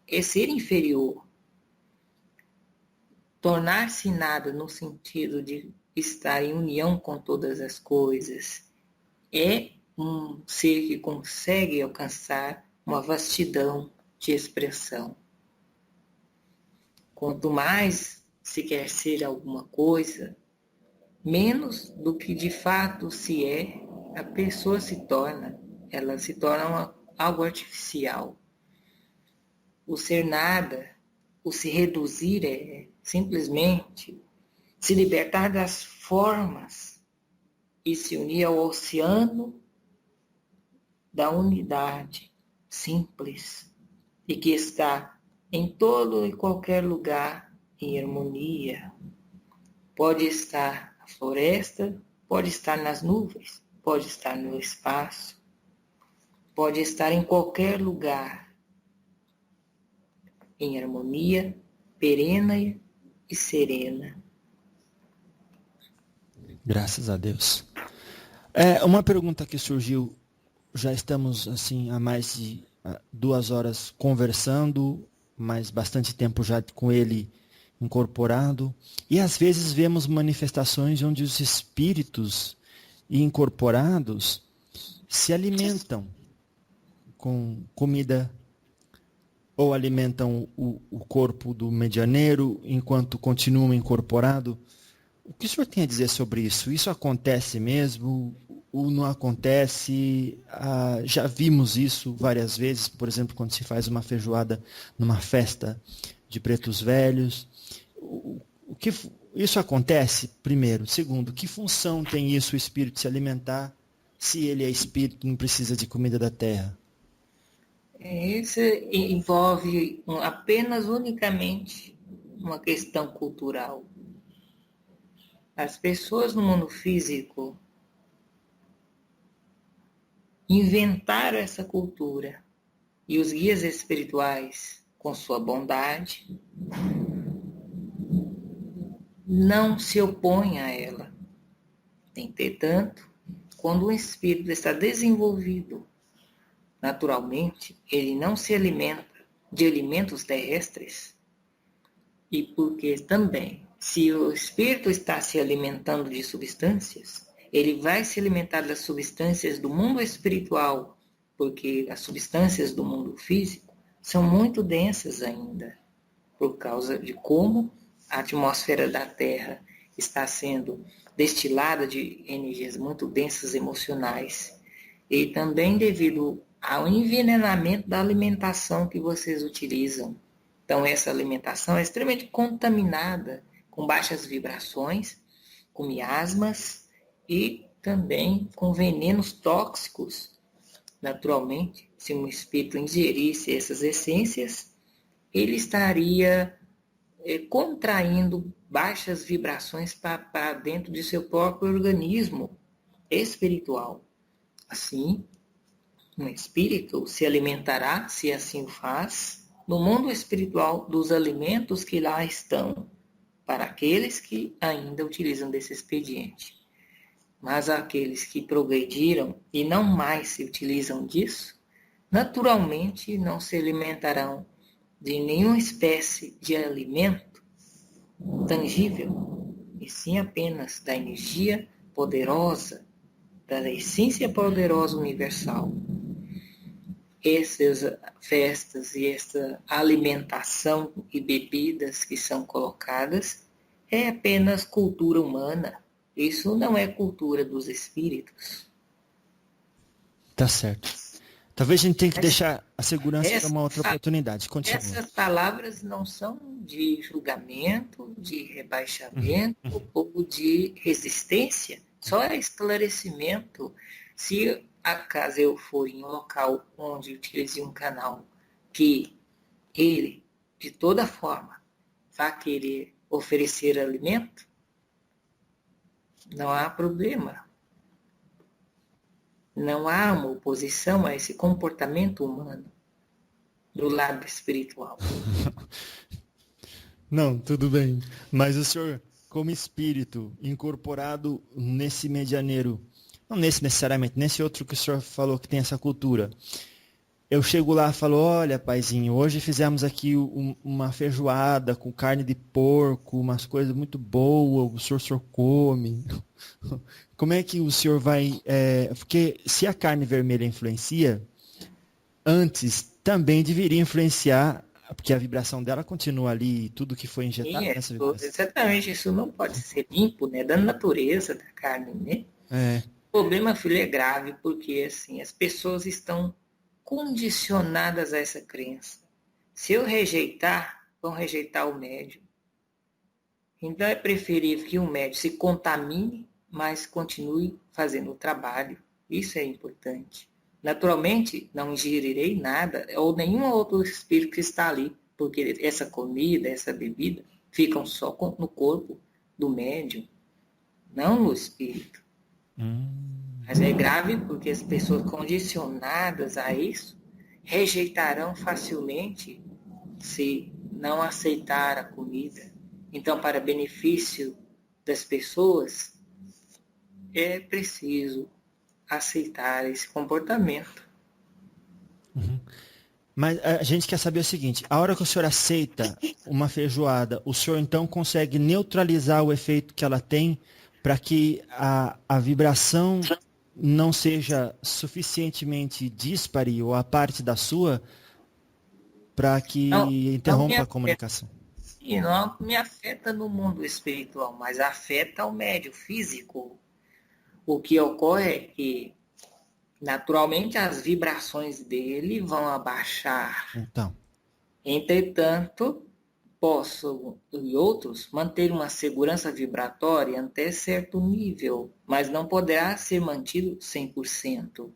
é ser inferior. Tornar-se nada no sentido de estar em união com todas as coisas é um ser que consegue alcançar uma vastidão de expressão. Quanto mais se quer ser alguma coisa, menos do que de fato se é, a pessoa se torna. Ela se torna algo artificial. O ser nada, o se reduzir é simplesmente se libertar das formas e se unir ao oceano da unidade simples e que está em todo e qualquer lugar em harmonia. Pode estar na floresta, pode estar nas nuvens, pode estar no espaço, pode estar em qualquer lugar em harmonia, perene e serena. Graças a Deus. Uma pergunta que surgiu, já estamos assim há mais de 2 horas conversando, mas bastante tempo já com ele incorporado, e às vezes vemos manifestações onde os espíritos incorporados se alimentam com comida ou alimentam o corpo do medianeiro enquanto continuam incorporado. O que o senhor tem a dizer sobre isso? Isso acontece mesmo ou não acontece? Já vimos isso várias vezes, por exemplo, quando se faz uma feijoada numa festa de pretos velhos. Isso acontece, primeiro. Segundo, que função tem isso, o espírito se alimentar, se ele é espírito, não precisa de comida da terra? Isso envolve apenas, unicamente, uma questão cultural. As pessoas no mundo físico inventaram essa cultura. E os guias espirituais, com sua bondade, não se opõem a ela. Entretanto, quando o espírito está desenvolvido naturalmente, ele não se alimenta de alimentos terrestres. E porque também, se o espírito está se alimentando de substâncias, ele vai se alimentar das substâncias do mundo espiritual, porque as substâncias do mundo físico são muito densas ainda, por causa de como a atmosfera da Terra está sendo destilada de energias muito densas emocionais. E também devido ao envenenamento da alimentação que vocês utilizam. Então, essa alimentação é extremamente contaminada, com baixas vibrações, com miasmas e também com venenos tóxicos. Naturalmente, se um espírito ingerisse essas essências, ele estaria contraindo baixas vibrações para dentro de seu próprio organismo espiritual. Assim, um espírito se alimentará, se assim o faz, no mundo espiritual dos alimentos que lá estão, para aqueles que ainda utilizam desse expediente. Mas aqueles que progrediram e não mais se utilizam disso, naturalmente não se alimentarão de nenhuma espécie de alimento tangível, e sim apenas da energia poderosa, da essência poderosa universal. Essas festas e essa alimentação e bebidas que são colocadas é apenas cultura humana. Isso não é cultura dos espíritos. Tá certo. Talvez a gente tenha que deixar a segurança para uma outra oportunidade. Continua. Essas palavras não são de julgamento, de rebaixamento ou de resistência, só é esclarecimento. Se acaso eu for em um local onde utilize um canal que ele, de toda forma, vai querer oferecer alimento, não há problema. Não há uma oposição a esse comportamento humano do lado espiritual. Não, tudo bem. Mas o senhor, como espírito incorporado nesse medianeiro, não nesse necessariamente, nesse outro que o senhor falou que tem essa cultura, eu chego lá e falo, olha, paizinho, hoje fizemos aqui uma feijoada com carne de porco, umas coisas muito boas, o senhor come. Como é que o senhor vai... porque se a carne vermelha influencia, antes também deveria influenciar, porque a vibração dela continua ali, tudo que foi injetado nessa vibração. Exatamente, isso não pode ser limpo, né? Da natureza da carne, né? É. O problema, filho, é grave, porque assim, as pessoas estão condicionadas a essa crença. Se eu rejeitar, vão rejeitar o médium. Então é preferível que o médium se contamine, mas continue fazendo o trabalho. Isso é importante. Naturalmente, não ingerirei nada, ou nenhum outro espírito que está ali, porque essa comida, essa bebida, ficam só no corpo do médium, não no espírito. Mas é grave porque as pessoas condicionadas a isso rejeitarão facilmente se não aceitar a comida. Então, para benefício das pessoas, é preciso aceitar esse comportamento. Mas a gente quer saber o seguinte, a hora que o senhor aceita uma feijoada, o senhor então consegue neutralizar o efeito que ela tem para que a vibração não seja suficientemente díspare ou a parte da sua para que interrompa a comunicação? Sim, não me afeta no mundo espiritual, mas afeta o médio físico. O que ocorre é que, naturalmente, as vibrações dele vão abaixar. Então. Entretanto, posso e outros manter uma segurança vibratória até certo nível, mas não poderá ser mantido 100%.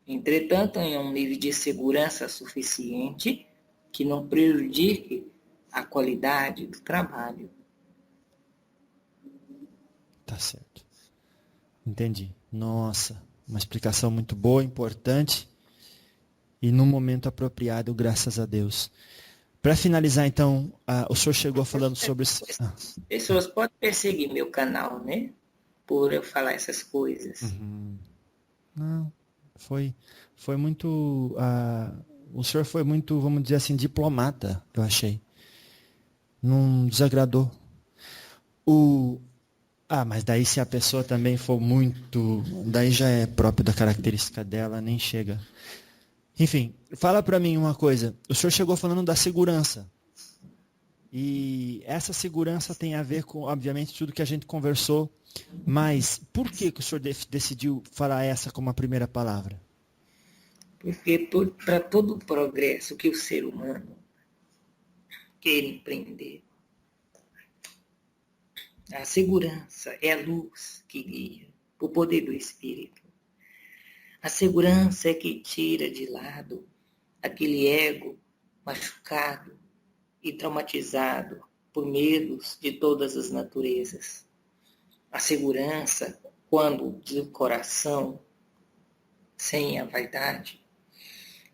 Entretanto, em um nível de segurança suficiente que não prejudique a qualidade do trabalho. Tá certo. Entendi. Nossa. Uma explicação muito boa, importante e no momento apropriado, graças a Deus. Para finalizar, então, o senhor chegou falando sobre... As pessoas podem perseguir meu canal, né? Por eu falar essas coisas. Não, foi muito... o senhor foi muito, vamos dizer assim, diplomata, eu achei. Não desagradou. Mas daí se a pessoa também for muito... Daí já é próprio da característica dela, nem chega. Enfim, fala para mim uma coisa. O senhor chegou falando da segurança. E essa segurança tem a ver com, obviamente, tudo que a gente conversou. Mas por que o senhor decidiu falar essa como a primeira palavra? Porque para todo o progresso que o ser humano quer empreender, a segurança é a luz que guia, o poder do Espírito. A segurança é que tira de lado aquele ego machucado e traumatizado por medos de todas as naturezas. A segurança, quando do coração, sem a vaidade,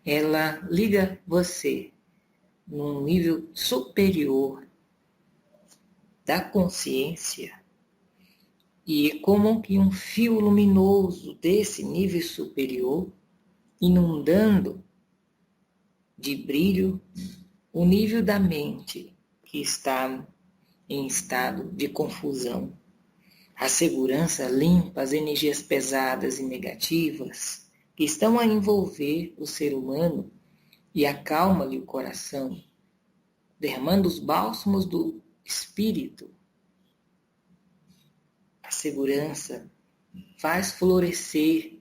ela liga você num nível superior da consciência e é como que um fio luminoso desse nível superior inundando de brilho o nível da mente que está em estado de confusão. A segurança limpa as energias pesadas e negativas que estão a envolver o ser humano e acalma-lhe o coração, derramando os bálsamos do espírito. A segurança faz florescer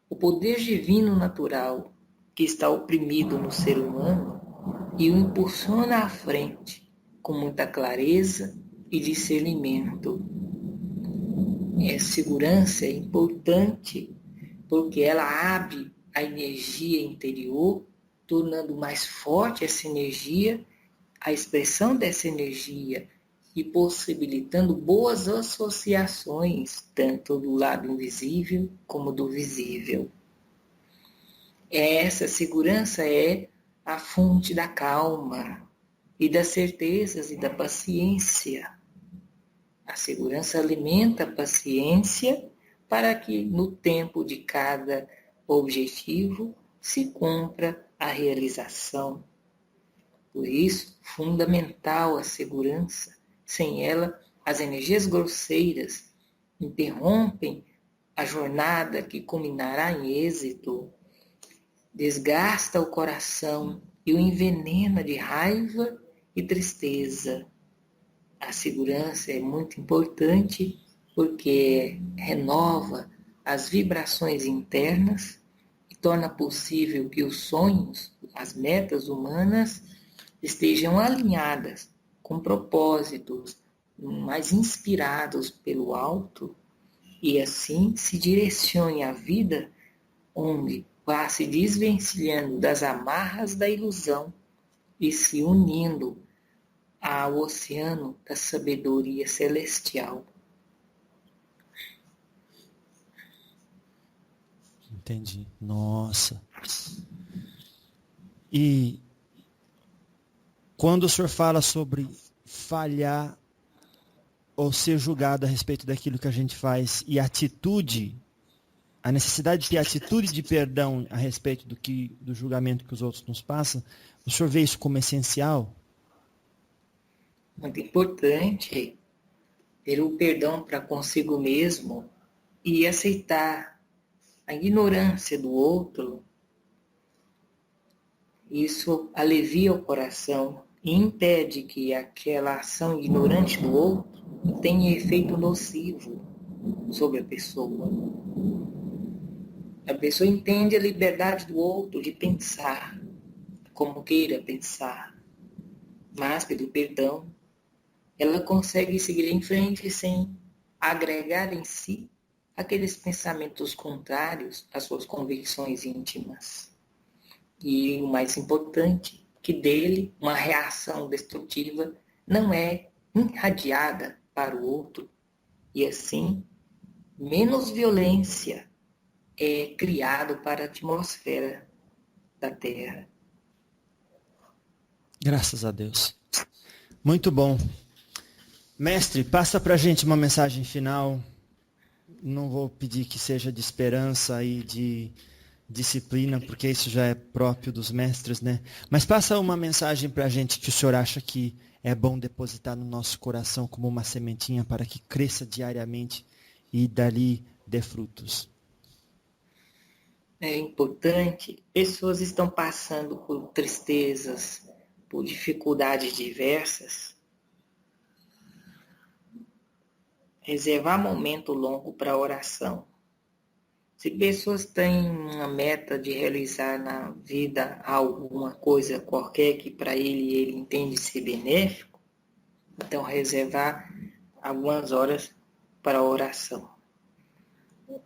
o poder divino natural que está oprimido no ser humano e o impulsiona à frente com muita clareza e discernimento. A segurança é importante porque ela abre a energia interior, tornando mais forte essa energia, a expressão dessa energia e possibilitando boas associações, tanto do lado invisível como do visível. Essa segurança é a fonte da calma e das certezas e da paciência. A segurança alimenta a paciência para que no tempo de cada objetivo se cumpra a realização. Por isso, fundamental a segurança. Sem ela, as energias grosseiras interrompem a jornada que culminará em êxito, desgasta o coração e o envenena de raiva e tristeza. A segurança é muito importante porque renova as vibrações internas e torna possível que os sonhos, as metas humanas estejam alinhadas com propósitos mais inspirados pelo alto e assim se direcione a vida onde vá se desvencilhando das amarras da ilusão e se unindo ao oceano da sabedoria celestial. Entendi. Nossa. E quando o senhor fala sobre falhar ou ser julgado a respeito daquilo que a gente faz e atitude, a necessidade de ter atitude de perdão a respeito do julgamento que os outros nos passam, o senhor vê isso como essencial? Muito importante ter o perdão para consigo mesmo e aceitar a ignorância do outro. Isso alivia o coração e impede que aquela ação ignorante do outro tenha efeito nocivo sobre a pessoa. A pessoa entende a liberdade do outro de pensar como queira pensar, mas pelo perdão ela consegue seguir em frente sem agregar em si aqueles pensamentos contrários às suas convicções íntimas. E o mais importante, que dele uma reação destrutiva não é irradiada para o outro, e assim menos violência é criado para a atmosfera da Terra. Graças a Deus. Muito bom. Mestre, passa para a gente uma mensagem final. Não vou pedir que seja de esperança e de disciplina, porque isso já é próprio dos mestres, né? Mas passa uma mensagem para a gente que o senhor acha que é bom depositar no nosso coração como uma sementinha para que cresça diariamente e dali dê frutos. É importante, pessoas estão passando por tristezas, por dificuldades diversas, reservar momento longo para oração. Se pessoas têm uma meta de realizar na vida alguma coisa qualquer que para ele entende ser benéfico, então reservar algumas horas para a oração.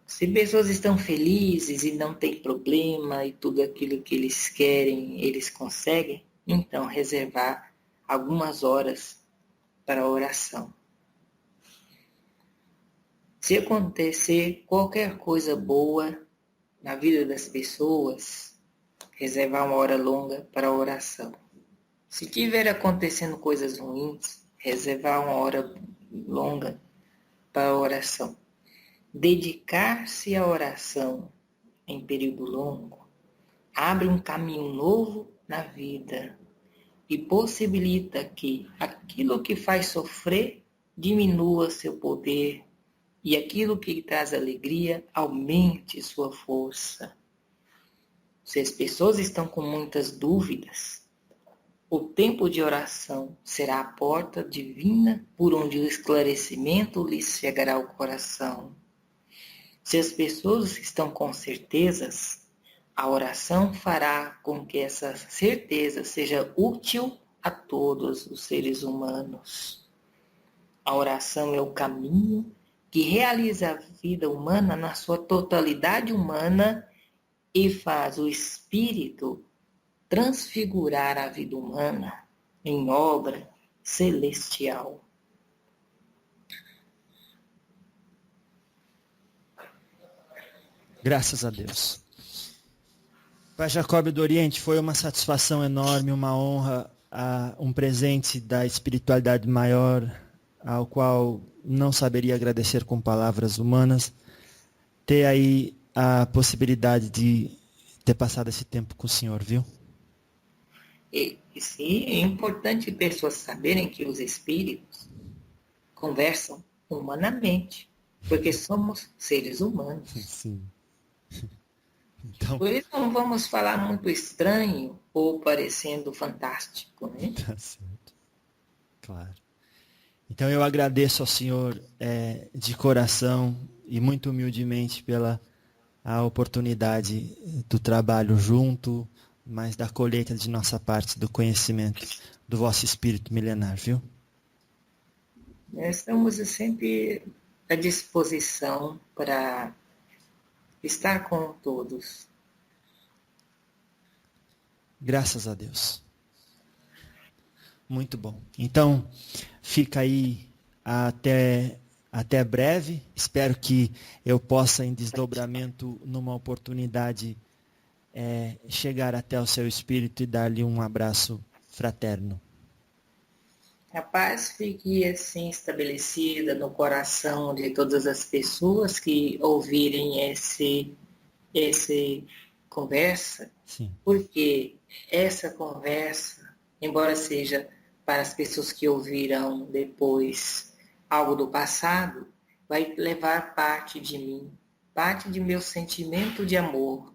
Se pessoas estão felizes e não tem problema e tudo aquilo que eles querem, eles conseguem, então reservar algumas horas para a oração. Se acontecer qualquer coisa boa na vida das pessoas, reservar uma hora longa para a oração. Se tiver acontecendo coisas ruins, reservar uma hora longa para a oração. Dedicar-se à oração em período longo abre um caminho novo na vida e possibilita que aquilo que faz sofrer diminua seu poder e aquilo que lhe traz alegria aumente sua força. Se as pessoas estão com muitas dúvidas, o tempo de oração será a porta divina por onde o esclarecimento lhes chegará ao coração. Se as pessoas estão com certezas, a oração fará com que essa certeza seja útil a todos os seres humanos. A oração é o caminho que realiza a vida humana na sua totalidade humana e faz o espírito transfigurar a vida humana em obra celestial. Graças a Deus. Pai Jacob do Oriente, foi uma satisfação enorme, uma honra, um presente da espiritualidade maior, ao qual não saberia agradecer com palavras humanas, ter aí a possibilidade de ter passado esse tempo com o senhor, viu? E sim, é importante pessoas saberem que os espíritos conversam humanamente, porque somos seres humanos. Sim. Então, por isso não vamos falar muito estranho ou parecendo fantástico, né? Tá certo. Claro. Então eu agradeço ao senhor de coração e muito humildemente pela a oportunidade do trabalho junto, mas da colheita de nossa parte do conhecimento do vosso espírito milenar, viu? Nós estamos sempre à disposição para estar com todos. Graças a Deus. Muito bom. Então, fica aí até breve. Espero que eu possa, em desdobramento, numa oportunidade, chegar até o seu espírito e dar-lhe um abraço fraterno. A paz fique assim estabelecida no coração de todas as pessoas que ouvirem esse conversa. Sim. Porque essa conversa, embora seja para as pessoas que ouvirão depois algo do passado, vai levar parte de mim, parte de meu sentimento de amor,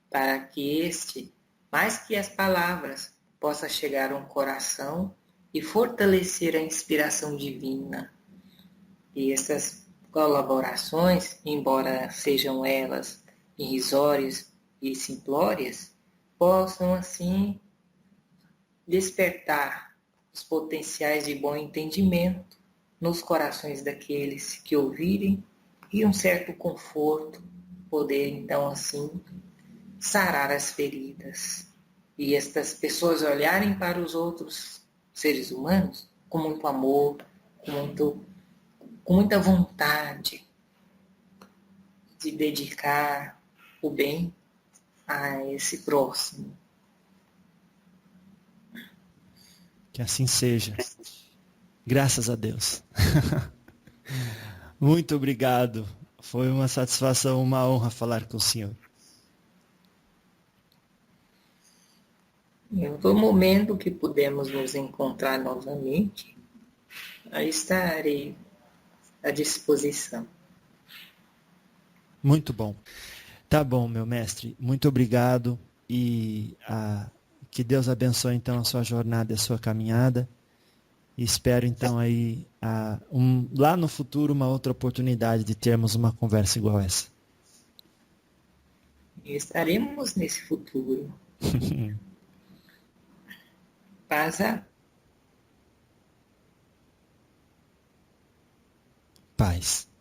para que este, mais que as palavras, possa chegar a um coração e fortalecer a inspiração divina. E essas colaborações, embora sejam elas irrisórias e simplórias, possam assim despertar os potenciais de bom entendimento nos corações daqueles que ouvirem e um certo conforto, poder então assim sarar as feridas. E estas pessoas olharem para os outros seres humanos com muito amor, com muita vontade de dedicar o bem a esse próximo. Que assim seja. Graças a Deus. Muito obrigado. Foi uma satisfação, uma honra falar com o senhor. No momento que pudermos nos encontrar novamente, eu estarei à disposição. Muito bom. Tá bom, meu mestre. Muito obrigado e que Deus abençoe então a sua jornada e a sua caminhada. E espero então aí lá no futuro uma outra oportunidade de termos uma conversa igual essa. Estaremos nesse futuro. Paz. Paz.